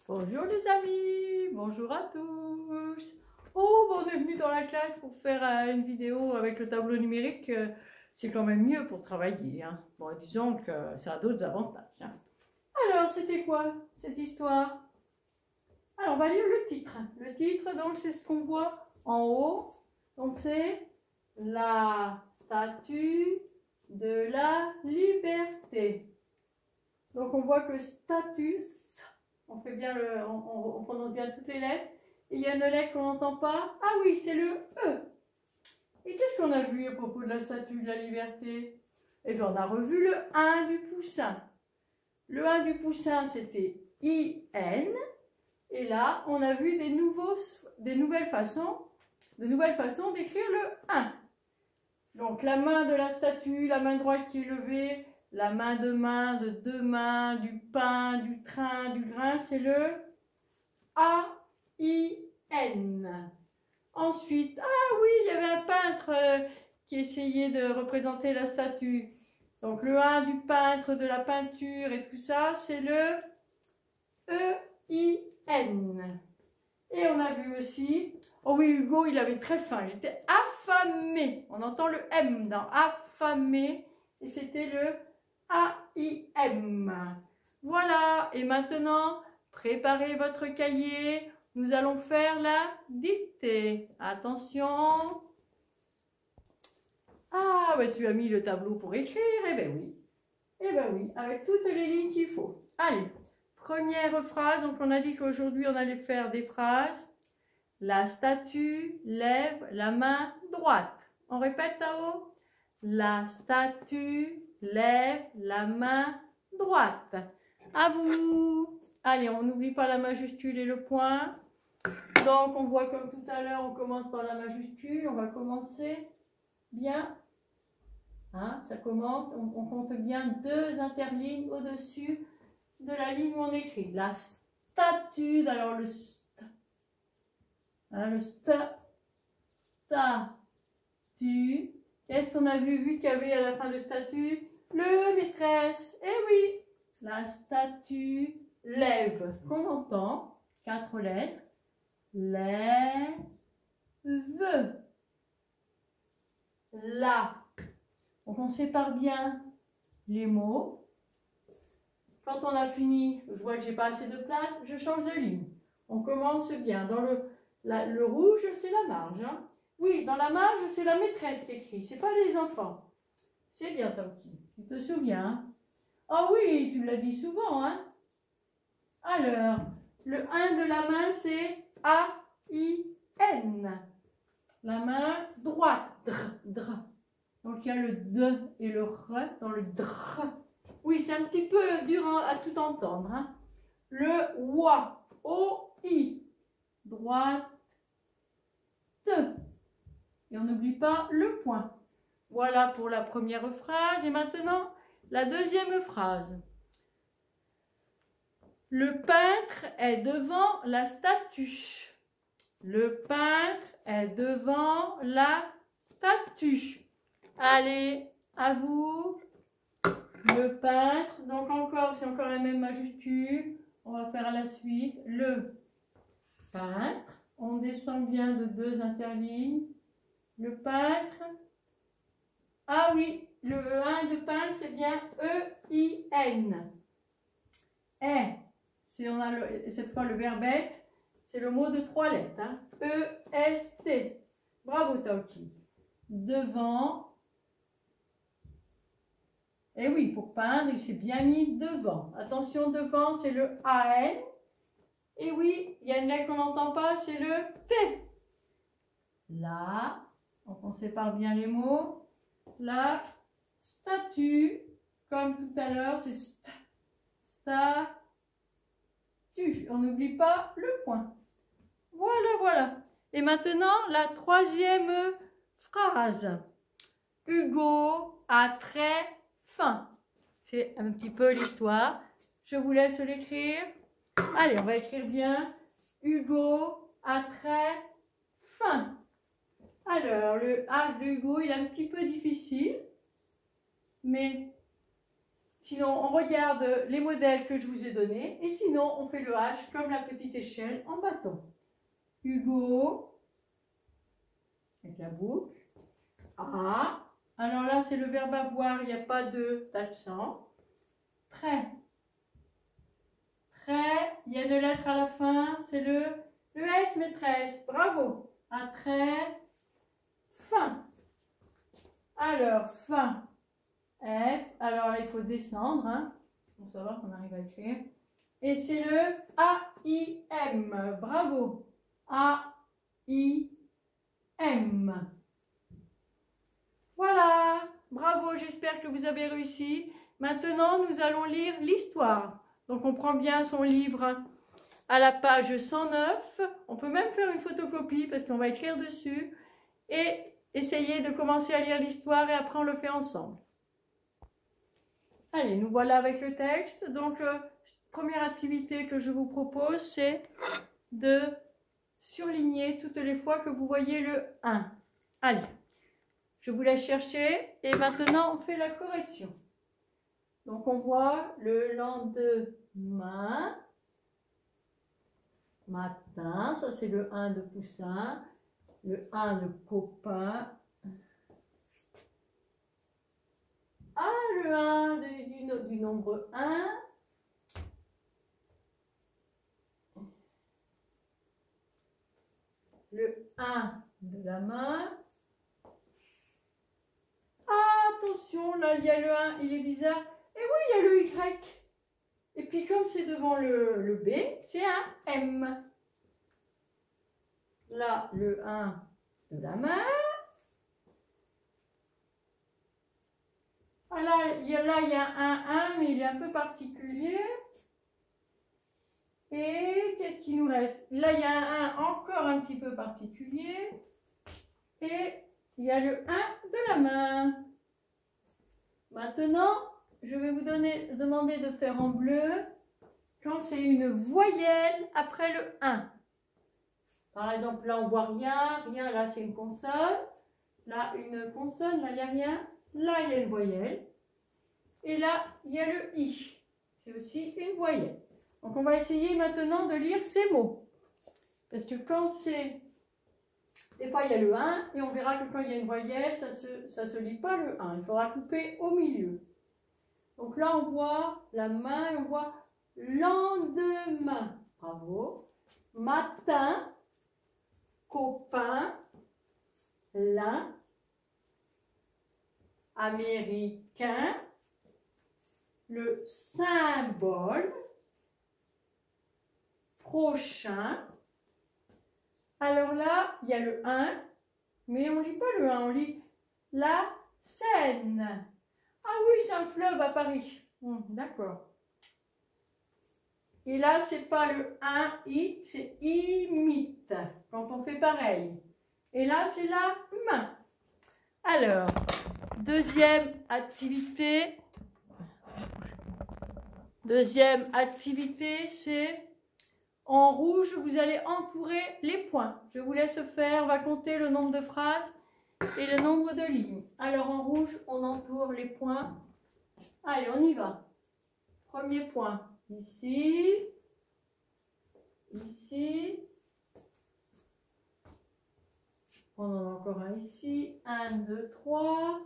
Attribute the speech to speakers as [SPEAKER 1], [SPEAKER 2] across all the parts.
[SPEAKER 1] Bonjour les amis, bonjour à tous. Oh, bon, on est venu dans la classe pour faire une vidéo avec le tableau numérique. C'est quand même mieux pour travailler, hein. Bon, disons que ça a d'autres avantages, hein. Alors, c'était quoi cette histoire? Alors, on va lire le titre. Le titre, donc, c'est ce qu'on voit en haut. Donc, c'est la statue de la liberté. Donc, on voit que statue, on fait bien on prononce bien toutes les lettres. Et il y a une lettre qu'on n'entend pas. Ah oui, c'est le E. Et qu'est-ce qu'on a vu à propos de la statue de la liberté? Eh bien, on a revu le 1 du poussin. Le 1 du poussin, c'était IN. Et là, on a vu de nouvelles façons d'écrire le 1. Donc, la main de la statue, la main droite qui est levée, la main, de deux mains, du pain, du train, du grain, c'est le A-I-N. Ensuite, ah oui, il y avait un peintre qui essayait de représenter la statue. Donc, le 1 du peintre, de la peinture et tout ça, c'est le E-I-N. Et on a vu aussi, oh oui, Hugo, il avait très faim, il était affamé. On entend le M dans affamé, et c'était le A-I-M. Voilà, et maintenant, préparez votre cahier. Nous allons faire la dictée. Attention. Ah, ouais, tu as mis le tableau pour écrire. Eh bien oui. Eh bien oui, avec toutes les lignes qu'il faut. Allez, première phrase. Donc, on a dit qu'aujourd'hui, on allait faire des phrases. La statue lève la main droite. On répète là-haut. La statue lève la main droite. À vous. Allez, on n'oublie pas la majuscule et le point. Donc, on voit comme tout à l'heure, on commence par la majuscule. On va commencer bien. Hein, ça commence, on compte bien 2 interlignes au-dessus de la ligne où on écrit. La statue, alors le st. Hein, le statue. Qu'est-ce qu'on a vu qu'il y avait à la fin de statue? Le maîtresse. Eh oui, la statue lève. Qu'on entend, 4 lettres. Lève. La. Donc on sépare bien les mots. Quand on a fini, je vois que j'ai pas assez de place, je change de ligne. On commence bien. Dans le rouge, c'est la marge, hein. Oui, dans la marge, c'est la maîtresse qui écrit, c'est pas les enfants. C'est bien, Tauki. Tu te souviens, hein? Oh oui, tu l'as dit souvent, hein. Alors, le 1 de la main, c'est A-I-N. La main droite, dr. Donc, il y a le D et le R dans le dr. Oui, c'est un petit peu dur à tout entendre, hein. Le OI, O-I, droite. Et on n'oublie pas le point. Voilà pour la première phrase. Et maintenant, la deuxième phrase. Le peintre est devant la statue. Le peintre est devant la statue. Allez, à vous. Le peintre. Donc encore, c'est encore la même majuscule. On va faire à la suite. Le peintre. On descend bien de 2 interlignes. Le peintre. Ah oui, le 1 de peintre, c'est bien E-I-N. On a cette fois le verbe être, c'est le mot de 3 lettres. Hein. E-S-T. Bravo, Tauki. Devant. Et oui, pour peindre, il s'est bien mis devant. Attention, devant, c'est le A-N. Et oui, il y a une lettre qu'on n'entend pas, c'est le T. Là, donc on sépare bien les mots. La statue, comme tout à l'heure, c'est statue. On n'oublie pas le point. Voilà, voilà. Et maintenant, la troisième phrase. Hugo a très faim. C'est un petit peu l'histoire. Je vous laisse l'écrire. Allez, on va écrire bien. Hugo a très faim. Alors, le H de Hugo, il est un petit peu difficile, mais Sinon, on regarde les modèles que je vous ai donnés. Et sinon, on fait le H comme la petite échelle en bâton. Hugo, avec la boucle. A. Alors là, c'est le verbe avoir, il n'y a pas d'accent. Trait. Trait, il y a 2 lettres à la fin, c'est le S maîtresse. Bravo. À trait. Fin. Alors, fin. F. Alors là, il faut descendre, hein, pour savoir qu'on arrive à écrire. Et c'est le A-I-M. Bravo. A-I-M. Voilà. Bravo, j'espère que vous avez réussi. Maintenant, nous allons lire l'histoire. Donc, on prend bien son livre à la page 109. On peut même faire une photocopie parce qu'on va écrire dessus. Et essayer de commencer à lire l'histoire et après on le fait ensemble. Allez, nous voilà avec le texte. Donc, première activité que je vous propose, c'est de surligner toutes les fois que vous voyez le 1. Allez, je vous laisse chercher et maintenant on fait la correction. Donc, on voit le lendemain, matin, ça c'est le 1 de Poussin, le 1 de copain. Ah, le 1 du nombre 1. Le 1 de la main. Ah, attention, là, il y a le 1, il est bizarre. Et oui, il y a le Y. Et puis, comme c'est devant le B, c'est un M. Là, le 1 de la main. Ah, là, il y a un 1, mais il est un peu particulier. Et qu'est-ce qu'il nous reste? Là, il y a un 1 encore un petit peu particulier. Et il y a le 1 de la main. Maintenant, je vais vous demander de faire en bleu quand c'est une voyelle après le 1. Par exemple, là, on voit rien, là, c'est une consonne. Là, une consonne, là, il n'y a rien. Là, il y a une voyelle. Et là, il y a le I. C'est aussi une voyelle. Donc, on va essayer maintenant de lire ces mots. Parce que quand c'est... Des fois, il y a le 1 et on verra que quand il y a une voyelle, ça se lit pas le 1. Il faudra couper au milieu. Donc là, on voit la main et on voit lendemain. Bravo. Matin, copain, l'un, américain, le symbole, prochain. Alors là, il y a le 1, mais on ne lit pas le 1, on lit la Seine. Ah oui, c'est un fleuve à Paris. D'accord. Et là, c'est pas le 1, c'est imite, quand on fait pareil. Et là, c'est la main. Alors, deuxième activité, c'est en rouge, vous allez entourer les points. Je vous laisse faire, on va compter le nombre de phrases et le nombre de lignes. Alors en rouge, on entoure les points. Allez, on y va. Premier point, ici, ici. On en a encore un ici. 1, 2, 3,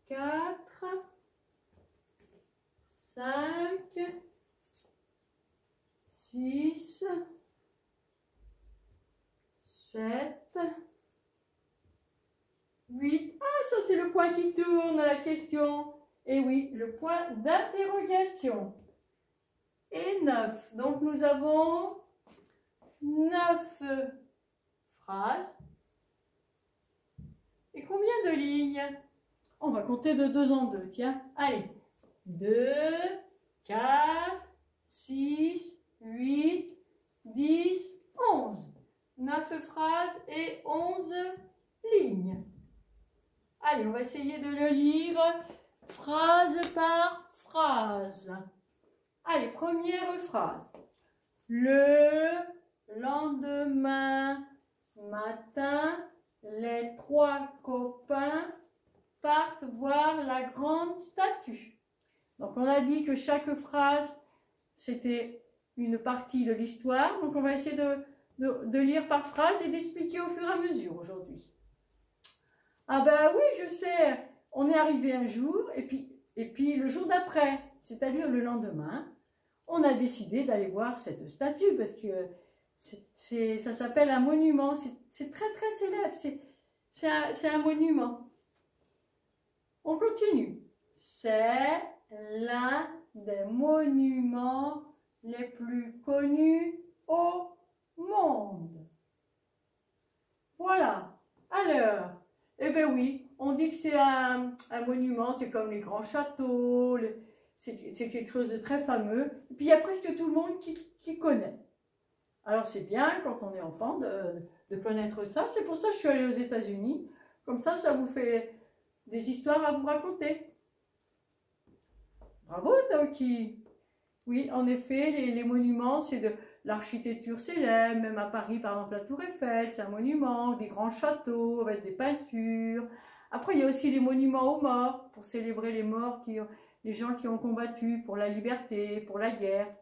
[SPEAKER 1] 4, 5, 6, 7, 8. Ah, ça c'est le point qui tourne, la question. Et oui, le point d'interrogation. Et 9. Donc nous avons 9 phrases. Et combien de lignes? On va compter de 2 en 2, tiens. Allez. 2, 4, 6, 8, 10, 11. 9 phrases et 11 lignes. Allez, on va essayer de le lire phrase par phrase. Allez, première phrase. Le lendemain matin, les 3 copains partent voir la grande statue. Donc on a dit que chaque phrase, c'était une partie de l'histoire. Donc on va essayer de lire par phrase et d'expliquer au fur et à mesure aujourd'hui. Ah ben oui, je sais, on est arrivé un jour et puis le jour d'après, c'est-à-dire le lendemain, on a décidé d'aller voir cette statue parce que ça s'appelle un monument, c'est très très célèbre, c'est un monument. On continue. C'est l'un des monuments les plus connus au monde. Voilà. Alors, eh bien oui, on dit que c'est un monument, c'est comme les grands châteaux, c'est quelque chose de très fameux. Et puis il y a presque tout le monde qui connaît. Alors c'est bien quand on est enfant de connaître ça. C'est pour ça que je suis allée aux États-Unis. Comme ça vous fait des histoires à vous raconter. Bravo Taoki. Oui, en effet, les monuments, c'est de l'architecture célèbre. Même à Paris, par exemple, la Tour Eiffel, c'est un monument. Des grands châteaux avec des peintures. Après, il y a aussi les monuments aux morts, pour célébrer les morts, les gens qui ont combattu pour la liberté, pour la guerre.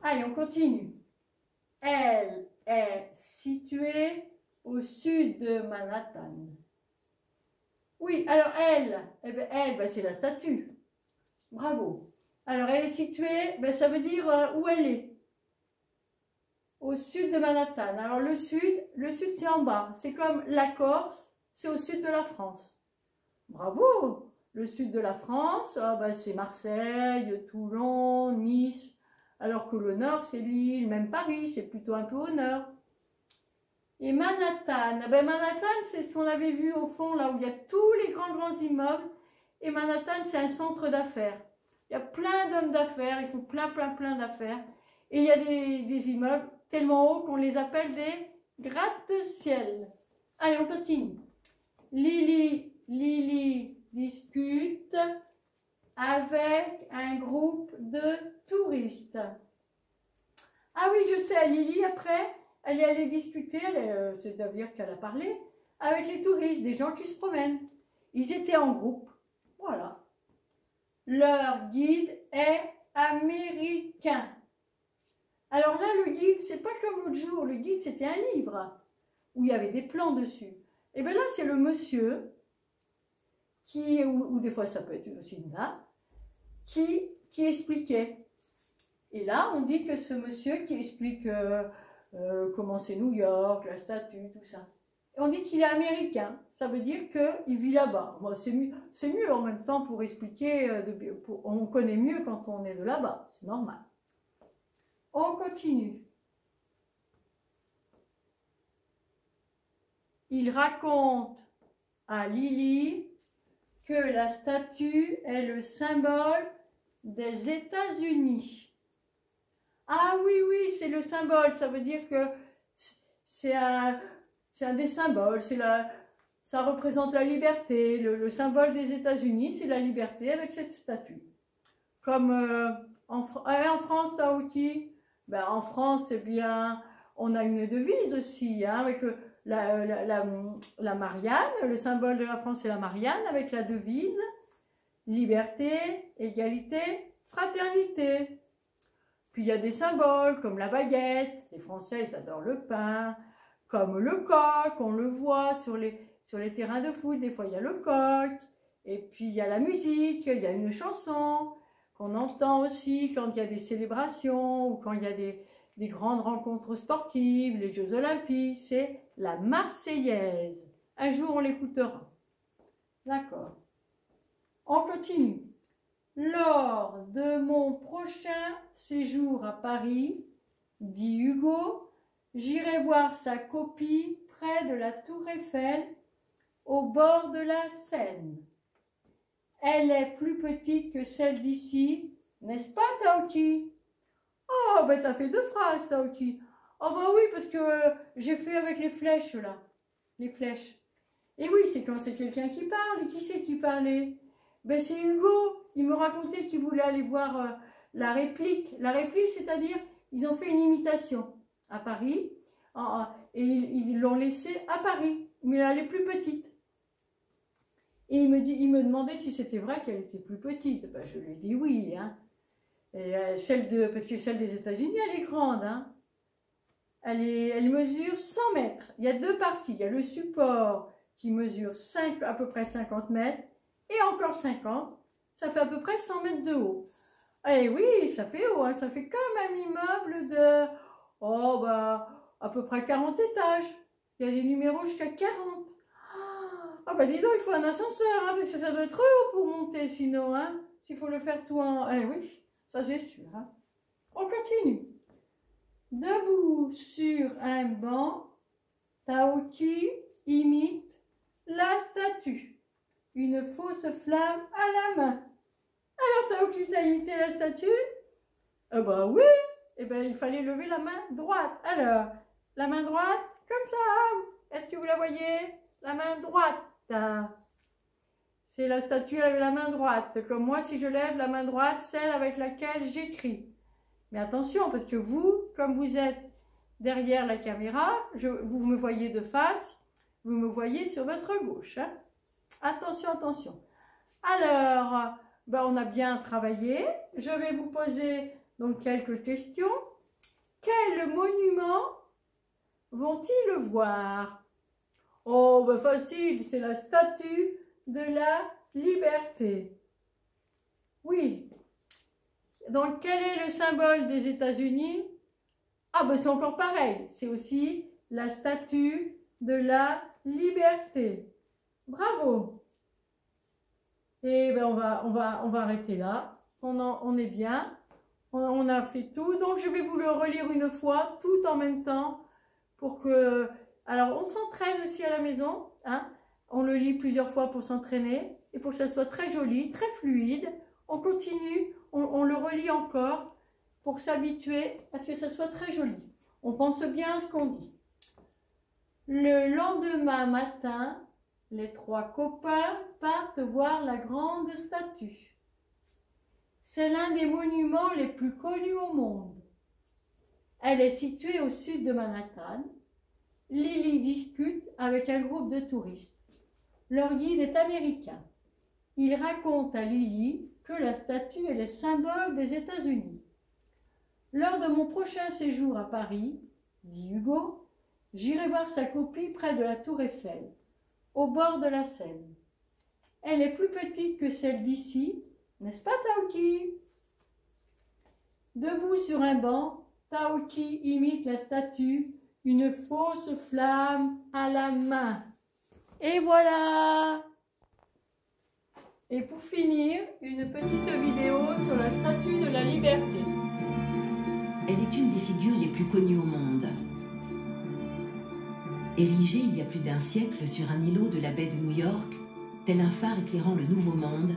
[SPEAKER 1] Allez, on continue. Elle est située au sud de Manhattan. Oui, alors elle, eh bien, c'est la statue. Bravo. Alors, elle est située, ça veut dire où elle est. Au sud de Manhattan. Alors, le sud c'est en bas. C'est comme la Corse, c'est au sud de la France. Bravo. Le sud de la France, c'est Marseille, Toulon, Nice. Alors que le nord, c'est Lille, même Paris, c'est plutôt un peu au nord. Et Manhattan, Manhattan, c'est ce qu'on avait vu au fond, là où il y a tous les grands immeubles. Et Manhattan, c'est un centre d'affaires. Il y a plein d'hommes d'affaires, ils font plein d'affaires. Et il y a des immeubles tellement hauts qu'on les appelle des gratte-ciel. Allez, on continue. Lily discute avec un groupe de touristes. Ah oui, je sais, Lily, après, elle est allée discuter, c'est-à-dire qu'elle a parlé avec les touristes, des gens qui se promènent. Ils étaient en groupe, voilà. Leur guide est américain. Alors là, le guide, c'est pas comme l'autre jour. Le guide, c'était un livre où il y avait des plans dessus. Et bien là, c'est le monsieur ou des fois ça peut être aussi une dame, qui expliquait. Et là, on dit que ce monsieur qui explique comment c'est New York, la statue, tout ça. Et on dit qu'il est américain. Ça veut dire qu'il vit là-bas. Bon, c'est mieux en même temps pour expliquer. On connaît mieux quand on est de là-bas. C'est normal. On continue. Il raconte à Lily que la statue est le symbole des États-Unis. Ah oui, c'est le symbole. Ça veut dire que c'est un des symboles. Ça représente la liberté. Le symbole des États-Unis, c'est la liberté avec cette statue. Comme en France, Taoki, en France, eh bien, on a une devise aussi, hein, avec la Marianne. Le symbole de la France, c'est la Marianne, avec la devise liberté, égalité, fraternité. Puis il y a des symboles comme la baguette, les Français ils adorent le pain, comme le coq, on le voit sur les terrains de foot, des fois il y a le coq, et puis il y a la musique, il y a une chanson qu'on entend aussi quand il y a des célébrations ou quand il y a des grandes rencontres sportives, les Jeux Olympiques, c'est la Marseillaise. Un jour on l'écoutera. D'accord. On continue. Lors de mon prochain séjour à Paris, dit Hugo, j'irai voir sa copie près de la Tour Eiffel, au bord de la Seine. Elle est plus petite que celle d'ici, n'est-ce pas, Taoki? Oh, t'as fait 2 phrases, Taoki. Oh, oui, parce que j'ai fait avec les flèches, là. Les flèches. Et oui, c'est quand c'est quelqu'un qui parle. Et qui c'est qui parlait? C'est Hugo. Il me racontait qu'il voulait aller voir la réplique. La réplique, c'est-à-dire, ils ont fait une imitation à Paris. Et ils l'ont laissée à Paris. Mais elle est plus petite. Et il me demandait si c'était vrai qu'elle était plus petite. Ben, je lui ai dit oui. Hein. Et parce que celle des États-Unis, elle est grande. Hein. Elle mesure 100 mètres. Il y a deux parties. Il y a le support qui mesure à peu près 50 mètres et encore 50. Ça fait à peu près 100 mètres de haut. Eh oui, ça fait haut. Hein. Ça fait comme un immeuble de, oh, bah, à peu près 40 étages. Il y a des numéros jusqu'à 40. Ah bah dis donc, il faut un ascenseur, hein, parce que ça doit être trop haut pour monter sinon. Hein. S'il faut le faire tout en... Eh oui, ça c'est sûr. Hein. On continue. Debout sur un banc, Taoki imite la statue. Une fausse flamme à la main. Alors Taoki, t'as imité la statue? Ah bah oui. Eh ben il fallait lever la main droite. Alors, la main droite, comme ça. Est-ce que vous la voyez? La main droite. C'est la statue avec la main droite. Comme moi, si je lève la main droite, celle avec laquelle j'écris. Mais attention, parce que vous, comme vous êtes derrière la caméra, vous me voyez de face, vous me voyez sur votre gauche. Hein. Attention, attention. Alors, ben, on a bien travaillé. Je vais vous poser donc quelques questions. Quel monument vont-ils voir? Oh, ben facile, c'est la statue de la liberté. Oui. Donc, quel est le symbole des États-Unis? Ah, ben c'est encore pareil. C'est aussi la statue de la liberté. Bravo. Et ben on va arrêter là. On est bien. On a fait tout. Donc, je vais vous le relire une fois, tout en même temps, pour que... Alors, on s'entraîne aussi à la maison. Hein. On le lit plusieurs fois pour s'entraîner et pour que ça soit très joli, très fluide. On continue, on le relit encore pour s'habituer à ce que ça soit très joli. On pense bien à ce qu'on dit. Le lendemain matin, les trois copains partent voir la grande statue. C'est l'un des monuments les plus connus au monde. Elle est située au sud de Manhattan. Lily discute avec un groupe de touristes. Leur guide est américain. Il raconte à Lily que la statue est le symbole des États-Unis. Lors de mon prochain séjour à Paris, dit Hugo, j'irai voir sa copie près de la Tour Eiffel, au bord de la Seine. Elle est plus petite que celle d'ici, n'est-ce pas Taoki? Debout sur un banc, Taoki imite la statue, une fausse flamme à la main. Et voilà! Et pour finir, une petite vidéo sur la statue de la liberté.
[SPEAKER 2] Elle est une des figures les plus connues au monde. Érigée il y a plus d'un siècle sur un îlot de la baie de New York, tel un phare éclairant le nouveau monde,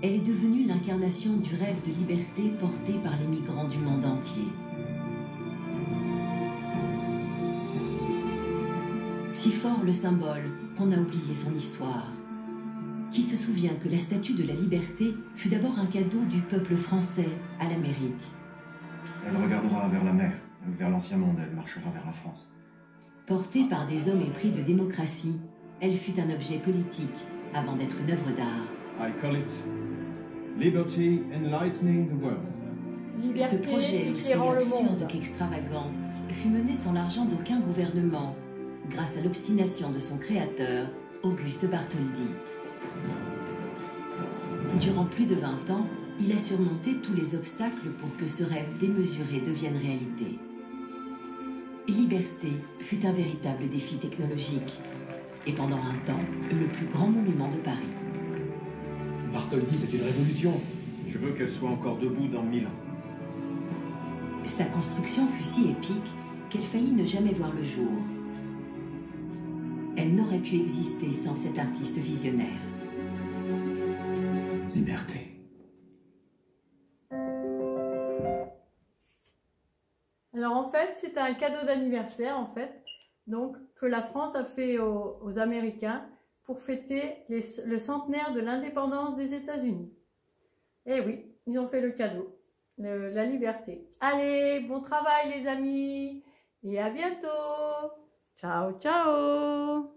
[SPEAKER 2] elle est devenue l'incarnation du rêve de liberté porté par les migrants du monde entier. Si fort le symbole qu'on a oublié son histoire. Qui se souvient que la statue de la liberté fut d'abord un cadeau du peuple français à l'Amérique?
[SPEAKER 3] Elle regardera vers la mer, vers l'ancien monde, elle marchera vers la France.
[SPEAKER 2] Portée par des hommes épris de démocratie, elle fut un objet politique avant d'être une œuvre d'art.
[SPEAKER 4] I call it Liberty Enlightening the World.
[SPEAKER 2] Ce projet,
[SPEAKER 1] Liberté
[SPEAKER 2] aussi
[SPEAKER 1] éclairant le
[SPEAKER 2] absurde
[SPEAKER 1] monde.
[SPEAKER 2] qu'extravagant, fut mené sans l'argent d'aucun gouvernement, grâce à l'obstination de son créateur, Auguste Bartholdi. Durant plus de 20 ans, il a surmonté tous les obstacles pour que ce rêve démesuré devienne réalité. Liberté fut un véritable défi technologique, et pendant un temps, le plus grand monument de Paris.
[SPEAKER 4] Bartholdi, c'est une révolution.
[SPEAKER 3] Je veux qu'elle soit encore debout dans 1000 ans.
[SPEAKER 2] Sa construction fut si épique qu'elle faillit ne jamais voir le jour. Elle n'aurait pu exister sans cet artiste visionnaire.
[SPEAKER 3] Liberté.
[SPEAKER 1] Alors en fait, c'est un cadeau d'anniversaire en fait, donc que la France a fait aux Américains pour fêter le centenaire de l'indépendance des États-Unis. Eh oui, ils ont fait le cadeau, la liberté. Allez, bon travail les amis et à bientôt. Ciao, ciao.